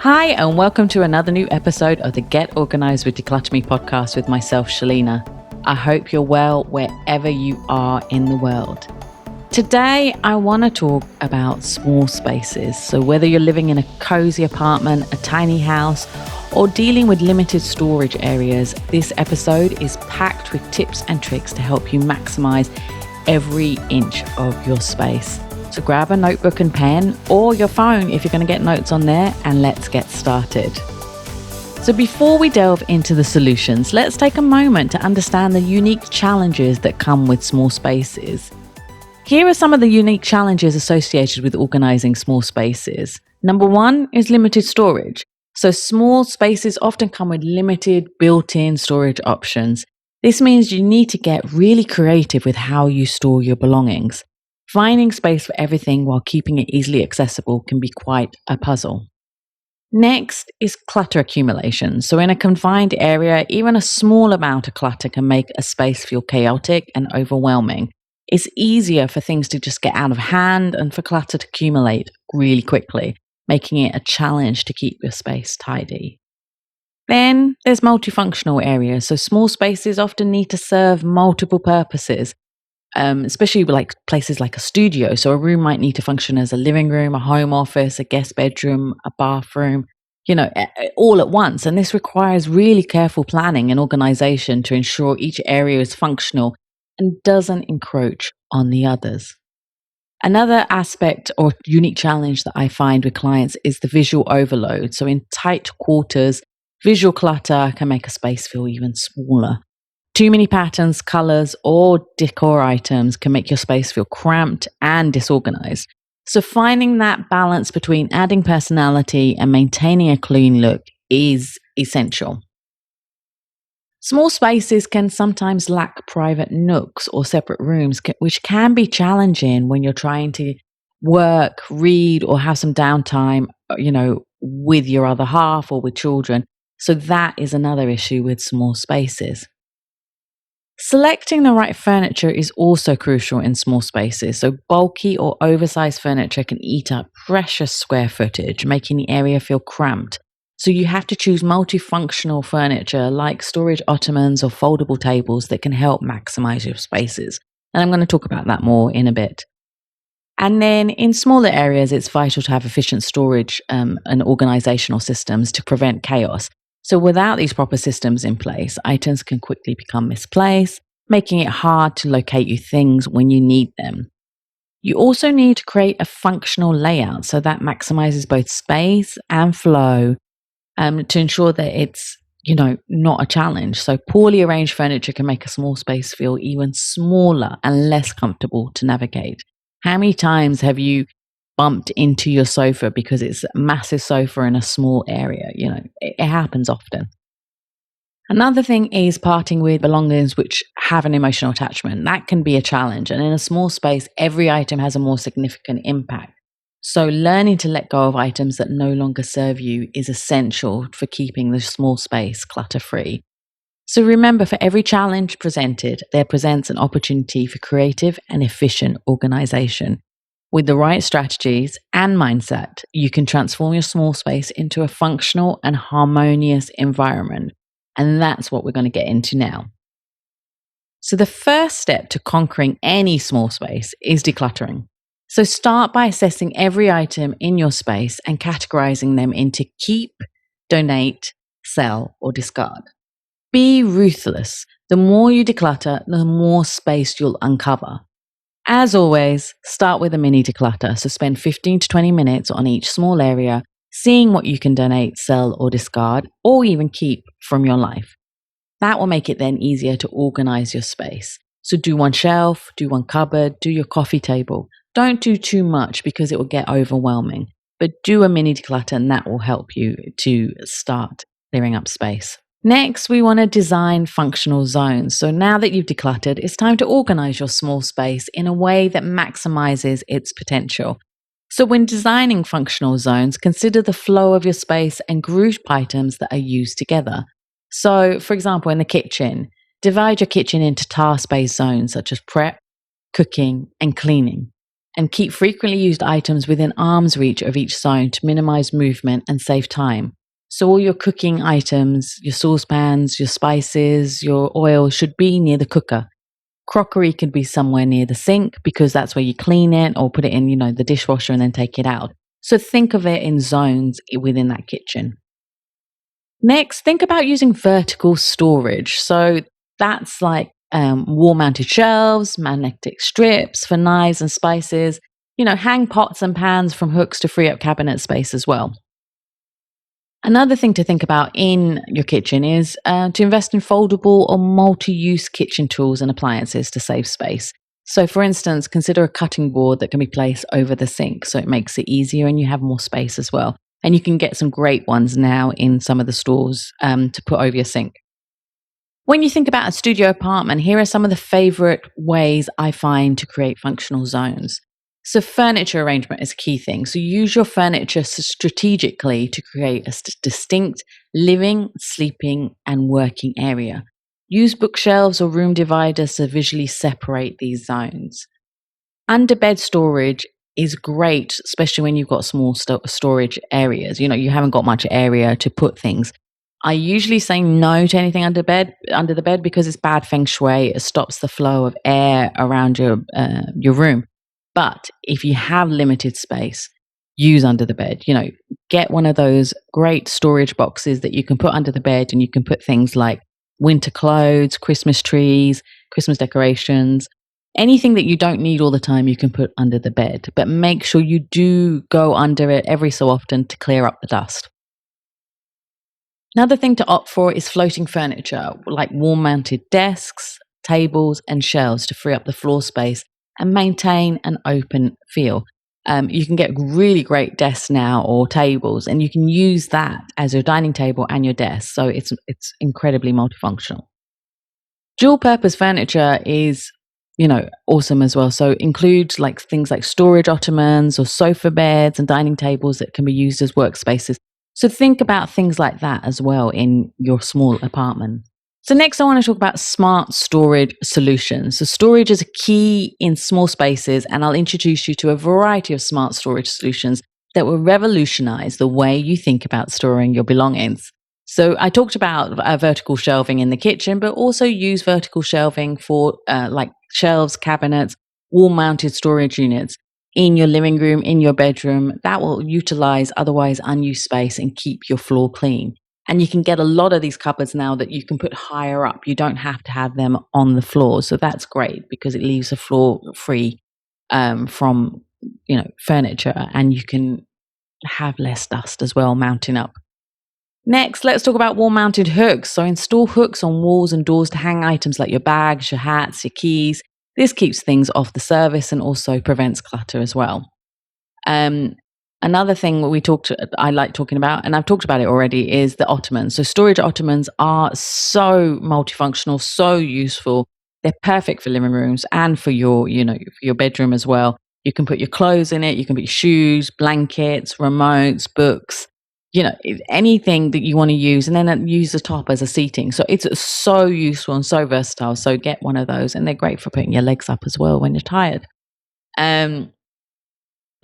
Hi, and welcome to another new episode of the Get Organised with Decluttr Me podcast with myself, Shelina. I hope you're well wherever you are in the world. Today, I want to talk about small spaces. So whether you're living in a cozy apartment, a tiny house, or dealing with limited storage areas, this episode is packed with tips and tricks to help you maximize every inch of your space. So grab a notebook and pen, or your phone if you're going to get notes on there, and let's get started. So before we delve into the solutions, let's take a moment to understand the unique challenges that come with small spaces. Here are some of the unique challenges associated with organizing small spaces. Number one is limited storage. So small spaces often come with limited built-in storage options. This means you need to get really creative with how you store your belongings. Finding space for everything while keeping it easily accessible can be quite a puzzle. Next is clutter accumulation. So in a confined area, even a small amount of clutter can make a space feel chaotic and overwhelming. It's easier for things to just get out of hand and for clutter to accumulate really quickly, making it a challenge to keep your space tidy. Then there's multifunctional areas. So small spaces often need to serve multiple purposes. Especially like places like a studio. So a room might need to function as a living room, a home office, a guest bedroom, a bathroom, all at once. And this requires really careful planning and organization to ensure each area is functional and doesn't encroach on the others. Another aspect or unique challenge that I find with clients is the visual overload. So in tight quarters, visual clutter can make a space feel even smaller. Too many patterns, colors, or decor items can make your space feel cramped and disorganized. So finding that balance between adding personality and maintaining a clean look is essential. Small spaces can sometimes lack private nooks or separate rooms, which can be challenging when you're trying to work, read, or have some downtime, with your other half or with children. So that is another issue with small spaces. Selecting the right furniture is also crucial in small spaces. So bulky or oversized furniture can eat up precious square footage, making the area feel cramped. So you have to choose multifunctional furniture like storage ottomans or foldable tables that can help maximize your spaces. And I'm going to talk about that more in a bit. And then in smaller areas, it's vital to have efficient storage and organizational systems to prevent chaos. So without these proper systems in place, items can quickly become misplaced, making it hard to locate your things when you need them. You also need to create a functional layout so that maximizes both space and flow to ensure that it's, not a challenge. So poorly arranged furniture can make a small space feel even smaller and less comfortable to navigate. How many times have you bumped into your sofa because it's a massive sofa in a small area? It happens often. Another thing is parting with belongings which have an emotional attachment. That can be a challenge. And in a small space, every item has a more significant impact. So learning to let go of items that no longer serve you is essential for keeping the small space clutter-free. So remember, for every challenge presented, there presents an opportunity for creative and efficient organization. With the right strategies and mindset, you can transform your small space into a functional and harmonious environment. And that's what we're going to get into now. So the first step to conquering any small space is decluttering. So start by assessing every item in your space and categorizing them into keep, donate, sell, or discard. Be ruthless. The more you declutter, the more space you'll uncover. As always, start with a mini declutter. So spend 15 to 20 minutes on each small area, seeing what you can donate, sell, or discard, or even keep from your life. That will make it then easier to organize your space. So do one shelf, do one cupboard, do your coffee table. Don't do too much because it will get overwhelming, but do a mini declutter and that will help you to start clearing up space. Next, we want to design functional zones. So now that you've decluttered, it's time to organize your small space in a way that maximizes its potential. So when designing functional zones, consider the flow of your space and group items that are used together. So, for example, in the kitchen, divide your kitchen into task-based zones such as prep, cooking, and cleaning. and keep frequently used items within arm's reach of each zone to minimize movement and save time. So all your cooking items, your saucepans, your spices, your oil should be near the cooker. Crockery could be somewhere near the sink because that's where you clean it, or put it in, the dishwasher and then take it out. So think of it in zones within that kitchen. Next, think about using vertical storage. So that's like wall-mounted shelves, magnetic strips for knives and spices. Hang pots and pans from hooks to free up cabinet space as well. Another thing to think about in your kitchen is to invest in foldable or multi-use kitchen tools and appliances to save space. So for instance, consider a cutting board that can be placed over the sink, so it makes it easier and you have more space as well. And you can get some great ones now in some of the stores to put over your sink. When you think about a studio apartment, here are some of the favorite ways I find to create functional zones. So furniture arrangement is a key thing. So use your furniture strategically to create a distinct living, sleeping, and working area. Use bookshelves or room dividers to visually separate these zones. Under bed storage is great, especially when you've got small storage areas. You haven't got much area to put things. I usually say no to anything under the bed because it's bad feng shui. It stops the flow of air around your room. But if you have limited space, use under the bed. Get one of those great storage boxes that you can put under the bed, and you can put things like winter clothes, Christmas trees, Christmas decorations, anything that you don't need all the time, you can put under the bed. But make sure you do go under it every so often to clear up the dust. Another thing to opt for is floating furniture, like wall-mounted desks, tables, and shelves to free up the floor space and maintain an open feel. You can get really great desks now or tables, and you can use that as your dining table and your desk. So it's incredibly multifunctional. Dual purpose furniture is, awesome as well. So include like things like storage ottomans or sofa beds and dining tables that can be used as workspaces. So think about things like that as well in your small apartment. So next I want to talk about smart storage solutions. So storage is a key in small spaces, and I'll introduce you to a variety of smart storage solutions that will revolutionize the way you think about storing your belongings. So I talked about vertical shelving in the kitchen, but also use vertical shelving for like shelves, cabinets, wall-mounted storage units in your living room, in your bedroom. That will utilize otherwise unused space and keep your floor clean. And you can get a lot of these cupboards now that you can put higher up. You don't have to have them on the floor. So that's great because it leaves the floor free from furniture, and you can have less dust as well mounting up. Next, let's talk about wall-mounted hooks. So install hooks on walls and doors to hang items like your bags, your hats, your keys. This keeps things off the surface and also prevents clutter as well. Another thing I like talking about, and I've talked about it already, is the ottomans. So storage ottomans are so multifunctional, so useful. They're perfect for living rooms and for your bedroom as well. You can put your clothes in it. You can put your shoes, blankets, remotes, books, anything that you want to use, and then use the top as a seating. So it's so useful and so versatile. So get one of those, and they're great for putting your legs up as well when you're tired.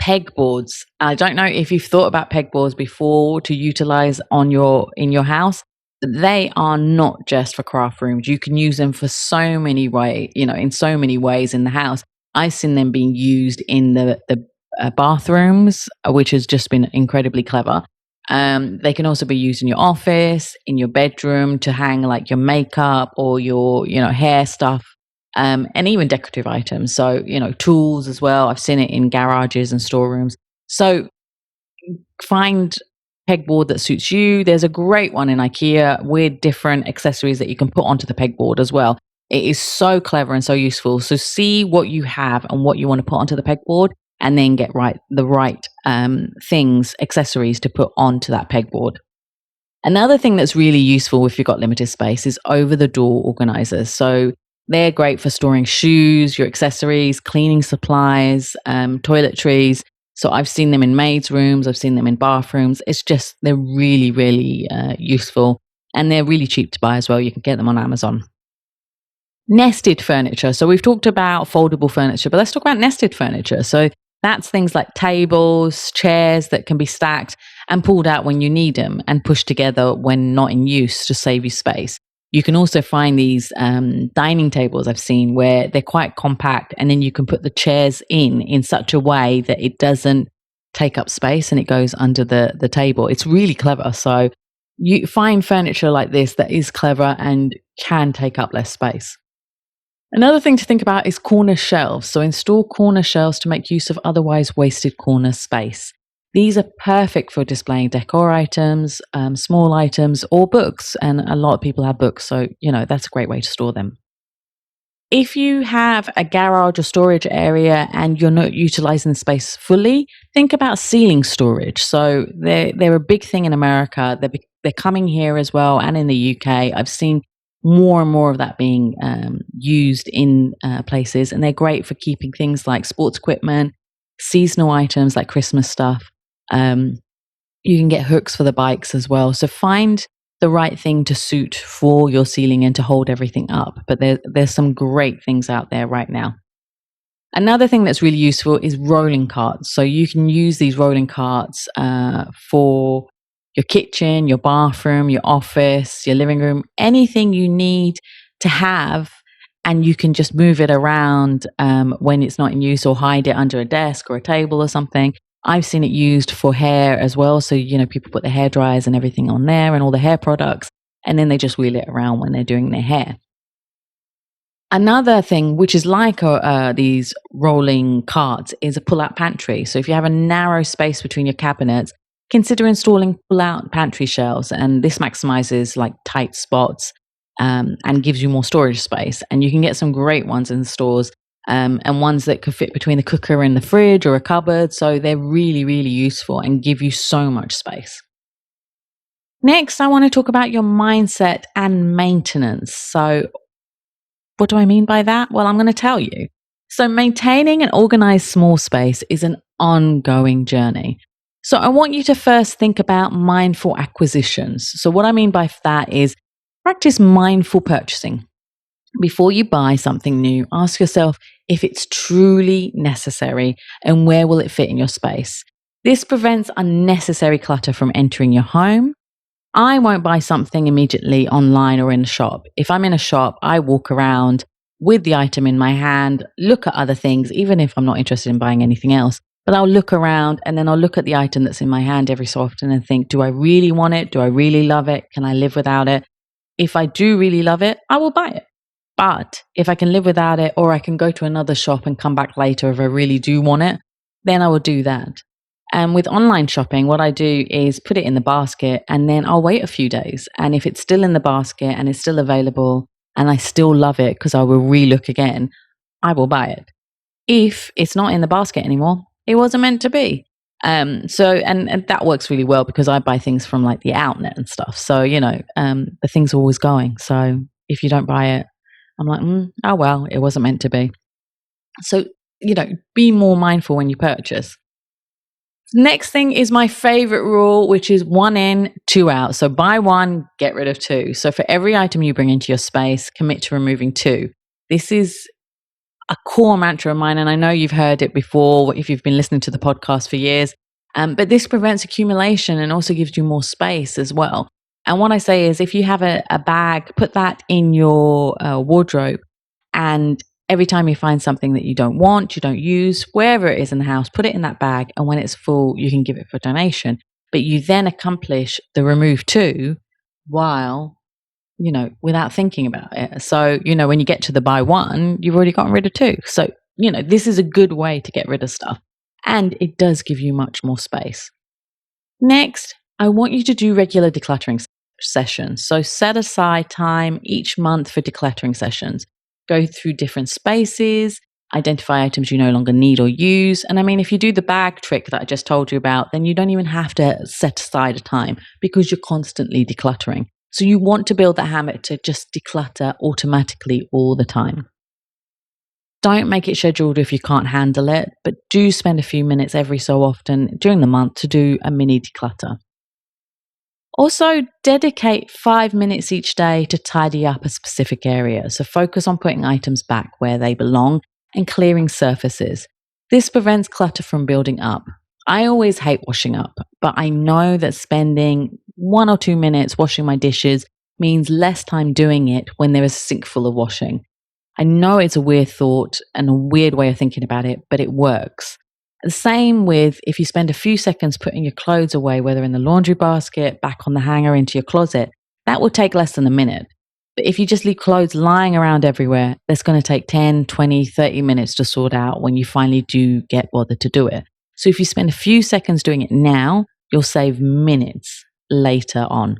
Pegboards. I don't know if you've thought about pegboards before to utilize in your house. They are not just for craft rooms. You can use them for so many in so many ways in the house. I've seen them being used in the bathrooms, which has just been incredibly clever. They can also be used in your office, in your bedroom to hang like your makeup or your hair stuff. And even decorative items. So, tools as well. I've seen it in garages and storerooms. So find pegboard that suits you. There's a great one in IKEA with different accessories that you can put onto the pegboard as well. It is so clever and so useful. So see what you have and what you want to put onto the pegboard, and then get the right accessories to put onto that pegboard. Another thing that's really useful if you've got limited space is over-the-door organizers. So they're great for storing shoes, your accessories, cleaning supplies, toiletries. So I've seen them in maids' rooms. I've seen them in bathrooms. They're really, really useful. And they're really cheap to buy as well. You can get them on Amazon. Nested furniture. So we've talked about foldable furniture, but let's talk about nested furniture. So That's things like tables, chairs that can be stacked and pulled out when you need them and pushed together when not in use to save you space. You can also find these dining tables I've seen where they're quite compact, and then you can put the chairs in such a way that it doesn't take up space and it goes under the table. It's really clever. So you find furniture like this that is clever and can take up less space. Another thing to think about is corner shelves. So install corner shelves to make use of otherwise wasted corner space. These are perfect for displaying decor items, small items, or books. And a lot of people have books, so that's a great way to store them. If you have a garage or storage area and you're not utilizing the space fully, think about ceiling storage. So they're a big thing in America. They're coming here as well, and in the UK. I've seen more and more of that being used in places, and they're great for keeping things like sports equipment, seasonal items like Christmas stuff. You can get hooks for the bikes as well. So find the right thing to suit for your ceiling and to hold everything up. But there's some great things out there right now. Another thing that's really useful is rolling carts. So you can use these rolling carts for your kitchen, your bathroom, your office, your living room, anything you need to have, and you can just move it around when it's not in use, or hide it under a desk or a table or something. I've seen it used for hair as well. So, people put their hair dryers and everything on there and all the hair products, and then they just wheel it around when they're doing their hair. Another thing, which is like these rolling carts, is a pull-out pantry. So if you have a narrow space between your cabinets, consider installing pull-out pantry shelves. And this maximizes like tight spots and gives you more storage space. And you can get some great ones in the stores. And ones that could fit between the cooker and the fridge or a cupboard. So they're really, really useful and give you so much space. Next, I want to talk about your mindset and maintenance. So what do I mean by that? Well, I'm going to tell you. So maintaining an organized small space is an ongoing journey. So I want you to first think about mindful acquisitions. So what I mean by that is practice mindful purchasing. Before you buy something new, ask yourself if it's truly necessary and where will it fit in your space. This prevents unnecessary clutter from entering your home. I won't buy something immediately online or in a shop. If I'm in a shop, I walk around with the item in my hand, look at other things, even if I'm not interested in buying anything else. But I'll look around and then I'll look at the item that's in my hand every so often and think, do I really want it? Do I really love it? Can I live without it? If I do really love it, I will buy it. But if I can live without it, or I can go to another shop and come back later if I really do want it, then I will do that. And with online shopping, what I do is put it in the basket and then I'll wait a few days. And if it's still in the basket and it's still available and I still love it because I will relook again, I will buy it. If it's not in the basket anymore, it wasn't meant to be. And that works really well because I buy things from like the outlet and stuff. So, the thing's always going. So if you don't buy it, I'm like, oh, well, it wasn't meant to be. So, be more mindful when you purchase. Next thing is my favorite rule, which is 1 in, 2 out. So buy 1, get rid of 2. So for every item you bring into your space, commit to removing 2. This is a core mantra of mine, and I know you've heard it before if you've been listening to the podcast for years. But this prevents accumulation and also gives you more space as well. And what I say is if you have a bag, put that in your wardrobe, and every time you find something that you don't want, you don't use, wherever it is in the house, put it in that bag. And when it's full, you can give it for donation. But you then accomplish the remove 2 while, without thinking about it. So, when you get to the buy 1, you've already gotten rid of 2. So, this is a good way to get rid of stuff. And it does give you much more space. Next, I want you to do regular decluttering sessions. So set aside time each month for decluttering sessions. Go through different spaces, identify items you no longer need or use. And I mean, if you do the bag trick that I just told you about, then you don't even have to set aside a time because you're constantly decluttering. So you want to build that habit to just declutter automatically all the time. Don't make it scheduled if you can't handle it, but do spend a few minutes every so often during the month to do a mini declutter. Also, dedicate 5 minutes each day to tidy up a specific area. So focus on putting items back where they belong and clearing surfaces. This prevents clutter from building up. I always hate washing up, but I know that spending 1 or 2 minutes washing my dishes means less time doing it when there is a sink full of washing. I know it's a weird thought and a weird way of thinking about it, but it works. The same with if you spend a few seconds putting your clothes away, whether in the laundry basket, back on the hanger, into your closet, that will take less than a minute. But if you just leave clothes lying around everywhere, that's going to take 10, 20, 30 minutes to sort out when you finally do get bothered to do it. So if you spend a few seconds doing it now, you'll save minutes later on.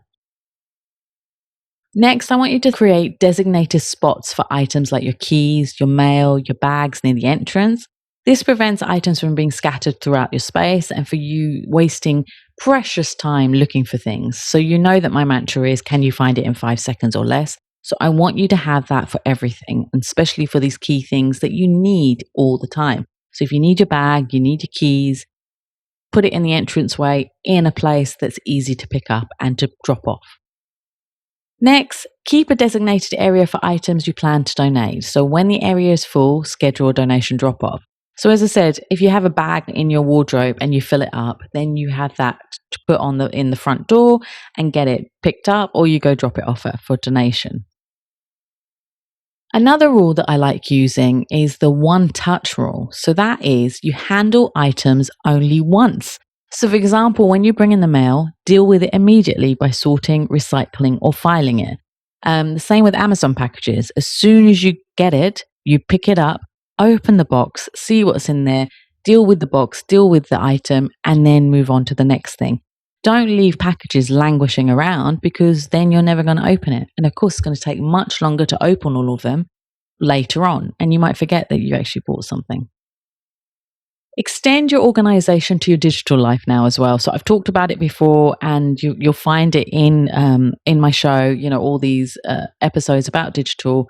Next, I want you to create designated spots for items like your keys, your mail, your bags near the entrance. This prevents items from being scattered throughout your space and for you wasting precious time looking for things. So you know that my mantra is, can you find it in 5 seconds or less? So I want you to have that for everything, and especially for these key things that you need all the time. So if you need your bag, you need your keys, put it in the entranceway in a place that's easy to pick up and to drop off. Next, keep a designated area for items you plan to donate. So when the area is full, schedule a donation drop-off. So as I said, if you have a bag in your wardrobe and you fill it up, then you have that to put on in the front door and get it picked up, or you go drop it off for donation. Another rule that I like using is the one-touch rule. So that is, you handle items only once. So for example, when you bring in the mail, deal with it immediately by sorting, recycling, or filing it. The same with Amazon packages. As soon as you get it, you pick it up, open the box, see what's in there, deal with the box, deal with the item, and then move on to the next thing. Don't leave packages languishing around, because then you're never going to open it. And of course, it's going to take much longer to open all of them later on, and you might forget that you actually bought something. Extend your organization to your digital life now as well. So I've talked about it before, and you'll find it in my show. You know, all these episodes about digital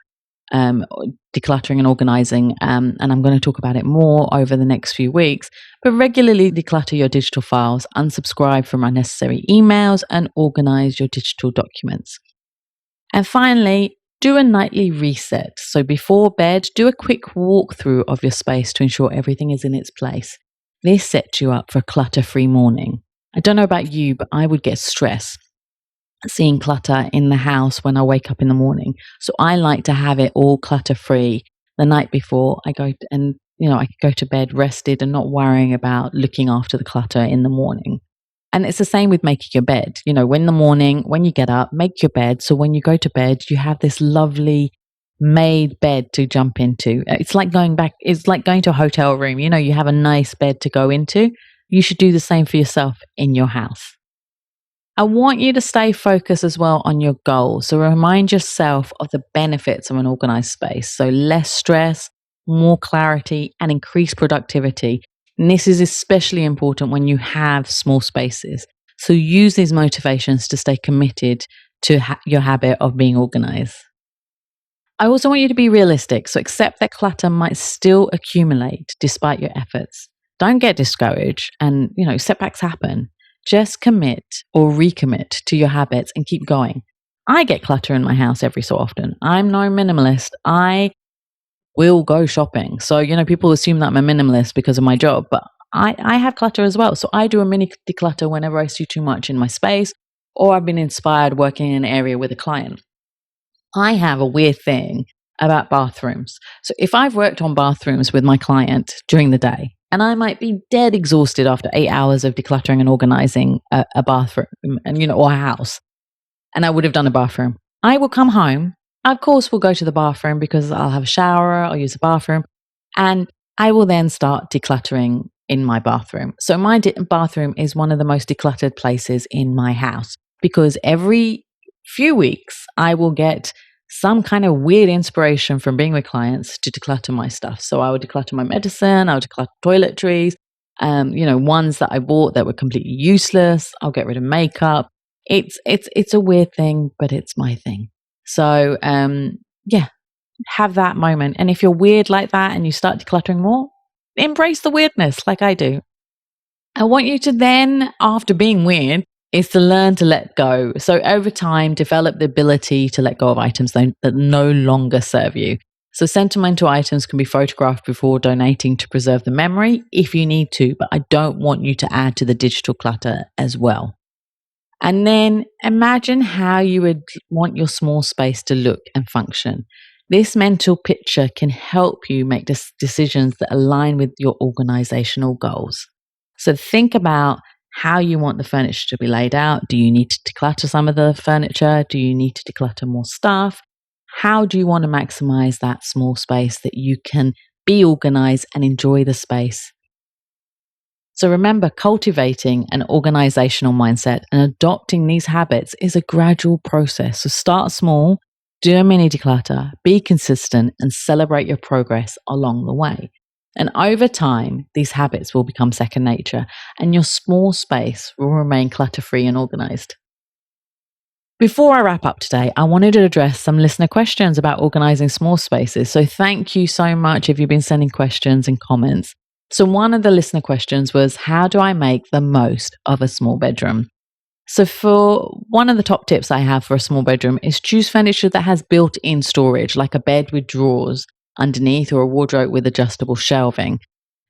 decluttering and organizing, and I'm going to talk about it more over the next few weeks. But regularly declutter your digital files, unsubscribe from unnecessary emails, and organize your digital documents. And finally, do a nightly reset. So before bed, do a quick walkthrough of your space to ensure everything is in its place. This sets you up for a clutter-free morning. I don't know about you, but I would get stressed seeing clutter in the house when I wake up in the morning. So I like to have it all clutter-free the night before I go and I can go to bed rested and not worrying about looking after the clutter in the morning. And it's the same with making your bed. In the morning, when you get up, make your bed. So when you go to bed, you have this lovely made bed to jump into. It's like going to a hotel room. You have a nice bed to go into. You should do the same for yourself in your house. I want you to stay focused as well on your goals. So remind yourself of the benefits of an organized space. So less stress, more clarity, and increased productivity. And this is especially important when you have small spaces. So use these motivations to stay committed to your habit of being organized. I also want you to be realistic. So accept that clutter might still accumulate despite your efforts. Don't get discouraged, and setbacks happen. Just commit or recommit to your habits and keep going. I get clutter in my house every so often. I'm no minimalist. I will go shopping. So, people assume that I'm a minimalist because of my job, but I have clutter as well. So I do a mini declutter whenever I see too much in my space, or I've been inspired working in an area with a client. I have a weird thing about bathrooms. So if I've worked on bathrooms with my client during the day, and I might be dead exhausted after 8 hours of decluttering and organizing a bathroom or a house, and I would have done a bathroom, I will come home. Of course, we'll go to the bathroom because I'll have a shower, I'll use the bathroom, and I will then start decluttering in my bathroom. So my bathroom is one of the most decluttered places in my house, because every few weeks I will get some kind of weird inspiration from being with clients to declutter my stuff. So I would declutter my medicine, I would declutter toiletries, ones that I bought that were completely useless. I'll get rid of makeup. It's a weird thing, but it's my thing. So have that moment. And if you're weird like that and you start decluttering more, embrace the weirdness like I do. I want you to then, after being weird, is to learn to let go. So over time, develop the ability to let go of items that no longer serve you. So sentimental items can be photographed before donating to preserve the memory if you need to, but I don't want you to add to the digital clutter as well. And then imagine how you would want your small space to look and function. This mental picture can help you make decisions that align with your organizational goals. So think about how you want the furniture to be laid out. Do you need to declutter some of the furniture? Do you need to declutter more stuff? How do you want to maximize that small space that you can be organized and enjoy the space? So remember, cultivating an organizational mindset and adopting these habits is a gradual process. So start small, do a mini declutter, be consistent, and celebrate your progress along the way. And over time, these habits will become second nature, and your small space will remain clutter-free and organized. Before I wrap up today, I wanted to address some listener questions about organizing small spaces. So thank you so much if you've been sending questions and comments. So one of the listener questions was, how do I make the most of a small bedroom? So for one of the top tips I have for a small bedroom is choose furniture that has built-in storage, like a bed with drawers underneath or a wardrobe with adjustable shelving.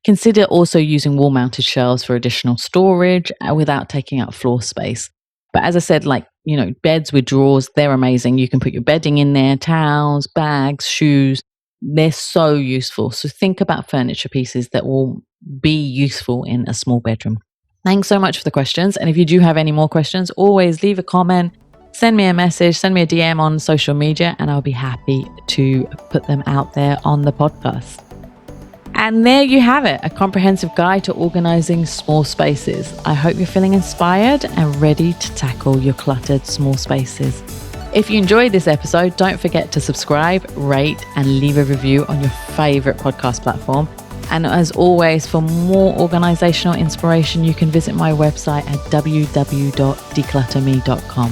Consider also using wall-mounted shelves for additional storage without taking up floor space. But as I said, beds with drawers, they're amazing. You can put your bedding in there, towels, bags, shoes. They're so useful. So think about furniture pieces that will be useful in a small bedroom. Thanks so much for the questions. And if you do have any more questions, always leave a comment, send me a message, send me a DM on social media, and I'll be happy to put them out there on the podcast. And there you have it, a comprehensive guide to organizing small spaces. I hope you're feeling inspired and ready to tackle your cluttered small spaces. If you enjoyed this episode, don't forget to subscribe, rate, and leave a review on your favorite podcast platform. And as always, for more organizational inspiration, you can visit my website at www.declutterme.com.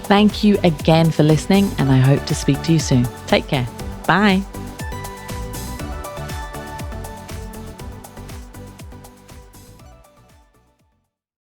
Thank you again for listening, and I hope to speak to you soon. Take care. Bye.